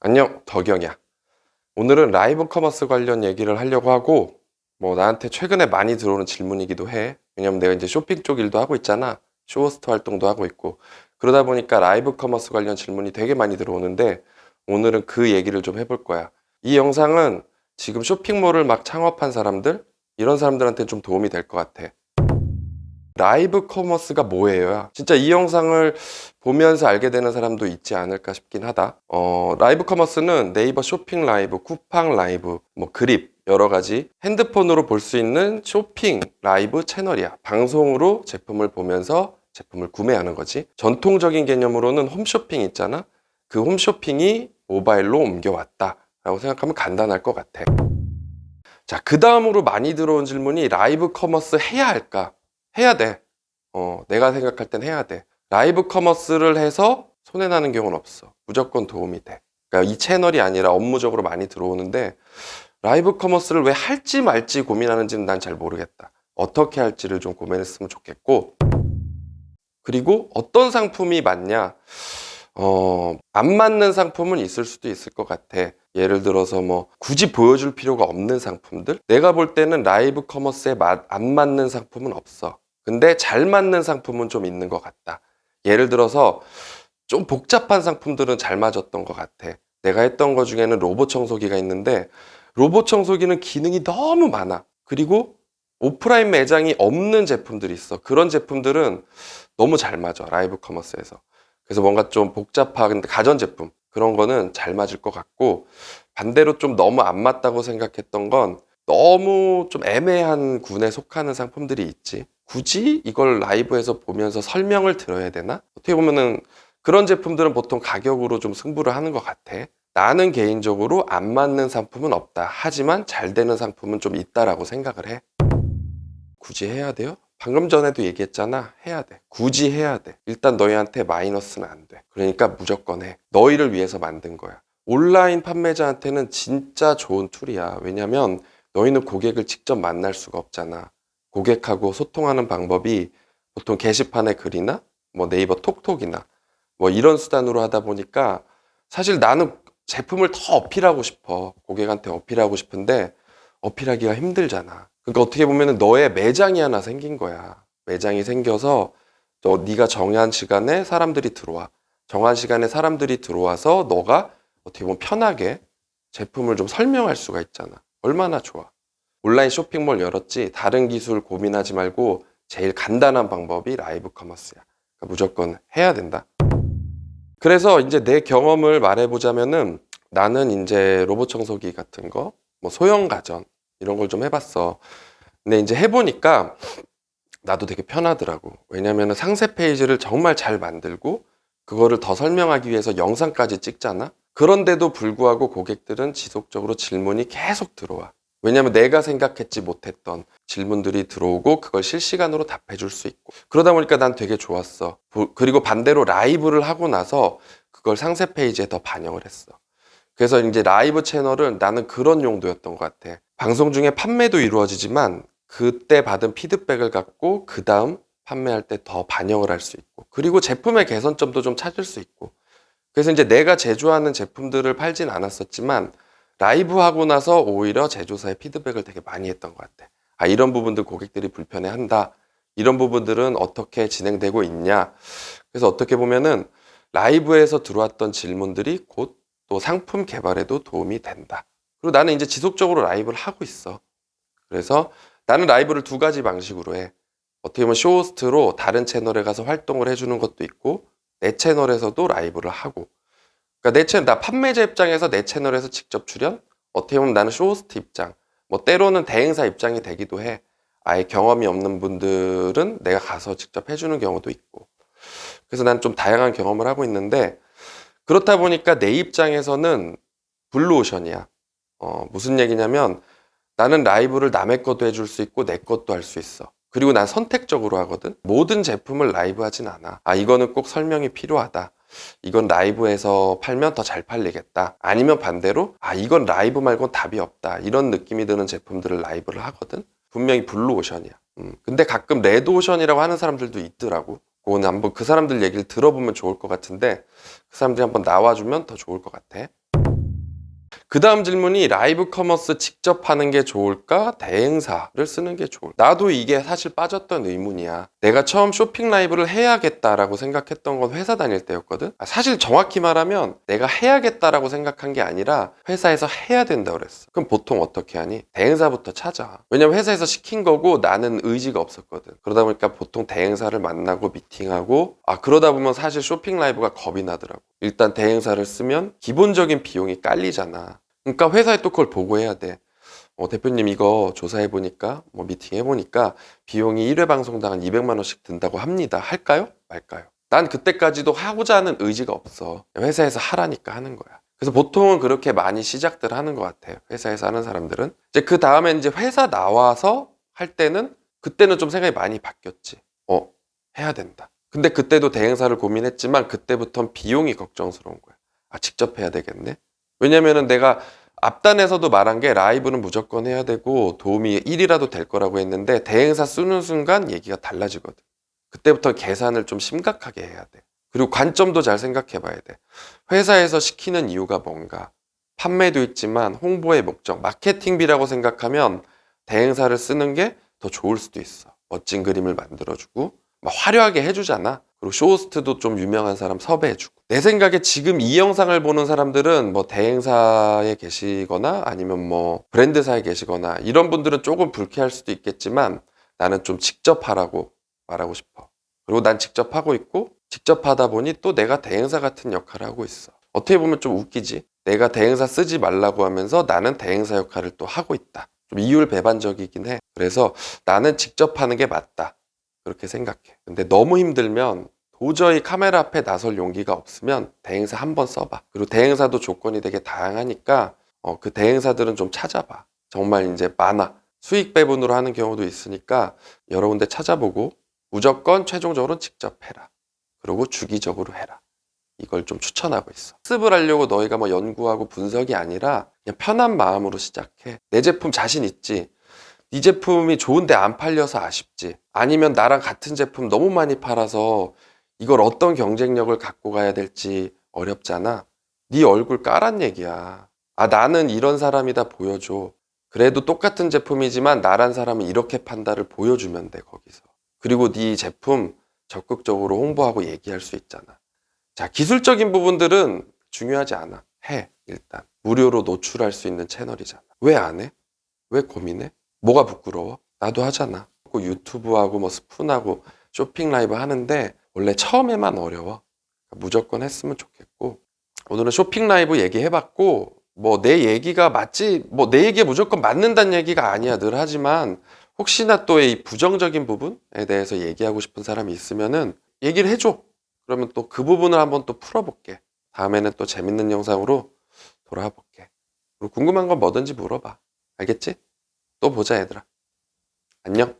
안녕, 덕영이야. 오늘은 라이브 커머스 관련 얘기를 하려고 하고, 나한테 최근에 많이 들어오는 질문이기도 해. 왜냐면 내가 이제 쇼핑 쪽 일도 하고 있잖아. 쇼호스트 활동도 하고 있고. 그러다 보니까 라이브 커머스 관련 질문이 되게 많이 들어오는데, 오늘은 그 얘기를 좀 해볼 거야. 이 영상은 지금 쇼핑몰을 막 창업한 사람들, 이런 사람들한테 좀 도움이 될 것 같아. 라이브 커머스가 뭐예요? 진짜 이 영상을 보면서 알게 되는 사람도 있지 않을까 싶긴 하다. 라이브 커머스는 네이버 쇼핑 라이브, 쿠팡 라이브, 그립 여러 가지 핸드폰으로 볼 수 있는 쇼핑 라이브 채널이야. 방송으로 제품을 보면서 제품을 구매하는 거지. 전통적인 개념으로는 홈쇼핑 있잖아. 그 홈쇼핑이 모바일로 옮겨왔다 라고 생각하면 간단할 것 같아. 자, 그 다음으로 많이 들어온 질문이 라이브 커머스 해야 할까? 해야 돼. 내가 생각할 땐 해야 돼. 라이브 커머스를 해서 손해나는 경우는 없어. 무조건 도움이 돼. 그러니까 이 채널이 아니라 업무적으로 많이 들어오는데 라이브 커머스를 왜 할지 말지 고민하는지는 난 잘 모르겠다. 어떻게 할지를 좀 고민했으면 좋겠고, 그리고 어떤 상품이 맞냐? 안 맞는 상품은 있을 수도 있을 것 같아. 예를 들어서 굳이 보여줄 필요가 없는 상품들? 내가 볼 때는 라이브 커머스에 안 맞는 상품은 없어. 근데 잘 맞는 상품은 좀 있는 것 같다. 예를 들어서 좀 복잡한 상품들은 잘 맞았던 것 같아. 내가 했던 것 중에는 로봇 청소기가 있는데 로봇 청소기는 기능이 너무 많아. 그리고 오프라인 매장이 없는 제품들이 있어. 그런 제품들은 너무 잘 맞아, 라이브 커머스에서. 그래서 뭔가 좀 복잡한 가전제품 그런 거는 잘 맞을 것 같고, 반대로 좀 너무 안 맞다고 생각했던 건 너무 좀 애매한 군에 속하는 상품들이 있지. 굳이 이걸 라이브에서 보면서 설명을 들어야 되나? 어떻게 보면은 그런 제품들은 보통 가격으로 좀 승부를 하는 것 같아. 나는 개인적으로 안 맞는 상품은 없다. 하지만 잘 되는 상품은 좀 있다라고 생각을 해. 굳이 해야 돼요? 방금 전에도 얘기했잖아. 해야 돼. 굳이 해야 돼. 일단 너희한테 마이너스는 안 돼. 그러니까 무조건 해. 너희를 위해서 만든 거야. 온라인 판매자한테는 진짜 좋은 툴이야. 왜냐면 너희는 고객을 직접 만날 수가 없잖아. 고객하고 소통하는 방법이 보통 게시판에 글이나 네이버 톡톡이나 이런 수단으로 하다 보니까 사실 나는 제품을 더 어필하고 싶어. 고객한테 어필하고 싶은데 어필하기가 힘들잖아. 그러니까 어떻게 보면 너의 매장이 하나 생긴 거야. 매장이 생겨서 네가 정한 시간에 사람들이 들어와. 정한 시간에 사람들이 들어와서 너가 어떻게 보면 편하게 제품을 좀 설명할 수가 있잖아. 얼마나 좋아. 온라인 쇼핑몰 열었지 다른 기술 고민하지 말고 제일 간단한 방법이 라이브 커머스야. 그러니까 무조건 해야 된다. 그래서 이제 내 경험을 말해보자면은 나는 이제 로봇 청소기 같은 거, 소형 가전 이런 걸 좀 해봤어. 근데 이제 해보니까 나도 되게 편하더라고. 왜냐면은 상세 페이지를 정말 잘 만들고 그거를 더 설명하기 위해서 영상까지 찍잖아. 그런데도 불구하고 고객들은 지속적으로 질문이 계속 들어와. 왜냐면 내가 생각했지 못했던 질문들이 들어오고 그걸 실시간으로 답해 줄 수 있고. 그러다 보니까 난 되게 좋았어. 그리고 반대로 라이브를 하고 나서 그걸 상세 페이지에 더 반영을 했어. 그래서 이제 라이브 채널은 나는 그런 용도였던 것 같아. 방송 중에 판매도 이루어지지만 그때 받은 피드백을 갖고 그 다음 판매할 때 더 반영을 할 수 있고, 그리고 제품의 개선점도 좀 찾을 수 있고. 그래서 이제 내가 제조하는 제품들을 팔진 않았었지만 라이브 하고 나서 오히려 제조사의 피드백을 되게 많이 했던 것 같아. 아, 이런 부분들 고객들이 불편해한다. 이런 부분들은 어떻게 진행되고 있냐. 그래서 어떻게 보면은 라이브에서 들어왔던 질문들이 곧 또 상품 개발에도 도움이 된다. 그리고 나는 이제 지속적으로 라이브를 하고 있어. 그래서 나는 라이브를 두 가지 방식으로 해. 어떻게 보면 쇼호스트로 다른 채널에 가서 활동을 해주는 것도 있고, 내 채널에서도 라이브를 하고. 그러니까 나 판매자 입장에서 내 채널에서 직접 출연? 어떻게 보면 나는 쇼호스트 입장. 때로는 대행사 입장이 되기도 해. 아예 경험이 없는 분들은 내가 가서 직접 해주는 경우도 있고. 그래서 난 좀 다양한 경험을 하고 있는데, 그렇다 보니까 내 입장에서는 블루오션이야. 무슨 얘기냐면 나는 라이브를 남의 것도 해줄 수 있고 내 것도 할 수 있어. 그리고 난 선택적으로 하거든. 모든 제품을 라이브 하진 않아. 아, 이거는 꼭 설명이 필요하다. 이건 라이브에서 팔면 더 잘 팔리겠다. 아니면 반대로 아, 이건 라이브 말고는 답이 없다. 이런 느낌이 드는 제품들을 라이브를 하거든. 분명히 블루오션이야. 근데 가끔 레드오션이라고 하는 사람들도 있더라고. 그거는 한번 그 사람들 얘기를 들어보면 좋을 것 같은데 그 사람들이 한번 나와주면 더 좋을 것 같아. 그 다음 질문이 라이브 커머스 직접 하는 게 좋을까? 대행사를 쓰는 게 좋을까? 나도 이게 사실 빠졌던 의문이야. 내가 처음 쇼핑 라이브를 해야겠다라고 생각했던 건 회사 다닐 때였거든. 사실 정확히 말하면 내가 해야겠다라고 생각한 게 아니라 회사에서 해야 된다고 그랬어. 그럼 보통 어떻게 하니? 대행사부터 찾아. 왜냐면 회사에서 시킨 거고 나는 의지가 없었거든. 그러다 보니까 보통 대행사를 만나고 미팅하고, 그러다 보면 사실 쇼핑 라이브가 겁이 나더라고. 일단 대행사를 쓰면 기본적인 비용이 깔리잖아. 그러니까 회사에 또 그걸 보고해야 돼. 대표님 이거 조사해보니까, 미팅해보니까 비용이 1회 방송당 한 200만 원씩 든다고 합니다. 할까요? 말까요? 난 그때까지도 하고자 하는 의지가 없어. 회사에서 하라니까 하는 거야. 그래서 보통은 그렇게 많이 시작들 하는 것 같아요. 회사에서 하는 사람들은. 이제 그 다음에 이제 회사 나와서 할 때는, 그때는 좀 생각이 많이 바뀌었지. 해야 된다. 근데 그때도 대행사를 고민했지만 그때부터는 비용이 걱정스러운 거야. 직접 해야 되겠네. 왜냐면은 내가 앞단에서도 말한 게 라이브는 무조건 해야 되고 도움이 1이라도 될 거라고 했는데 대행사 쓰는 순간 얘기가 달라지거든. 그때부터 계산을 좀 심각하게 해야 돼. 그리고 관점도 잘 생각해 봐야 돼. 회사에서 시키는 이유가 뭔가. 판매도 있지만 홍보의 목적, 마케팅비라고 생각하면 대행사를 쓰는 게 더 좋을 수도 있어. 멋진 그림을 만들어주고 막 화려하게 해주잖아. 그리고 쇼호스트도 좀 유명한 사람 섭외해주고. 내 생각에 지금 이 영상을 보는 사람들은 대행사에 계시거나 아니면 브랜드사에 계시거나 이런 분들은 조금 불쾌할 수도 있겠지만 나는 좀 직접 하라고 말하고 싶어. 그리고 난 직접 하고 있고 직접 하다 보니 또 내가 대행사 같은 역할을 하고 있어. 어떻게 보면 좀 웃기지? 내가 대행사 쓰지 말라고 하면서 나는 대행사 역할을 또 하고 있다. 좀 이율배반적이긴 해. 그래서 나는 직접 하는 게 맞다. 그렇게 생각해. 근데 너무 힘들면 도저히 카메라 앞에 나설 용기가 없으면 대행사 한번 써봐. 그리고 대행사도 조건이 되게 다양하니까 그 대행사들은 좀 찾아봐. 정말 이제 많아. 수익 배분으로 하는 경우도 있으니까 여러 군데 찾아보고 무조건 최종적으로는 직접 해라. 그리고 주기적으로 해라. 이걸 좀 추천하고 있어. 학습을 하려고 너희가 연구하고 분석이 아니라 그냥 편한 마음으로 시작해. 내 제품 자신 있지? 네 제품이 좋은데 안 팔려서 아쉽지? 아니면 나랑 같은 제품 너무 많이 팔아서 이걸 어떤 경쟁력을 갖고 가야 될지 어렵잖아. 네 얼굴 까란 얘기야. 나는 이런 사람이다 보여줘. 그래도 똑같은 제품이지만 나란 사람은 이렇게 판다를 보여주면 돼, 거기서. 그리고 네 제품 적극적으로 홍보하고 얘기할 수 있잖아. 자, 기술적인 부분들은 중요하지 않아. 해, 일단. 무료로 노출할 수 있는 채널이잖아. 왜 안 해? 왜 고민해? 뭐가 부끄러워? 나도 하잖아. 유튜브하고 스푼하고 쇼핑 라이브 하는데 원래 처음에만 어려워. 무조건 했으면 좋겠고. 오늘은 쇼핑 라이브 얘기해봤고 내 얘기가 맞지? 내 얘기가 무조건 맞는다는 얘기가 아니야. 늘 하지만 혹시나 또 이 부정적인 부분에 대해서 얘기하고 싶은 사람이 있으면은 얘기를 해줘. 그러면 또 그 부분을 한번 또 풀어볼게. 다음에는 또 재밌는 영상으로 돌아와 볼게. 그리고 궁금한 건 뭐든지 물어봐. 알겠지? 또 보자, 얘들아. 안녕.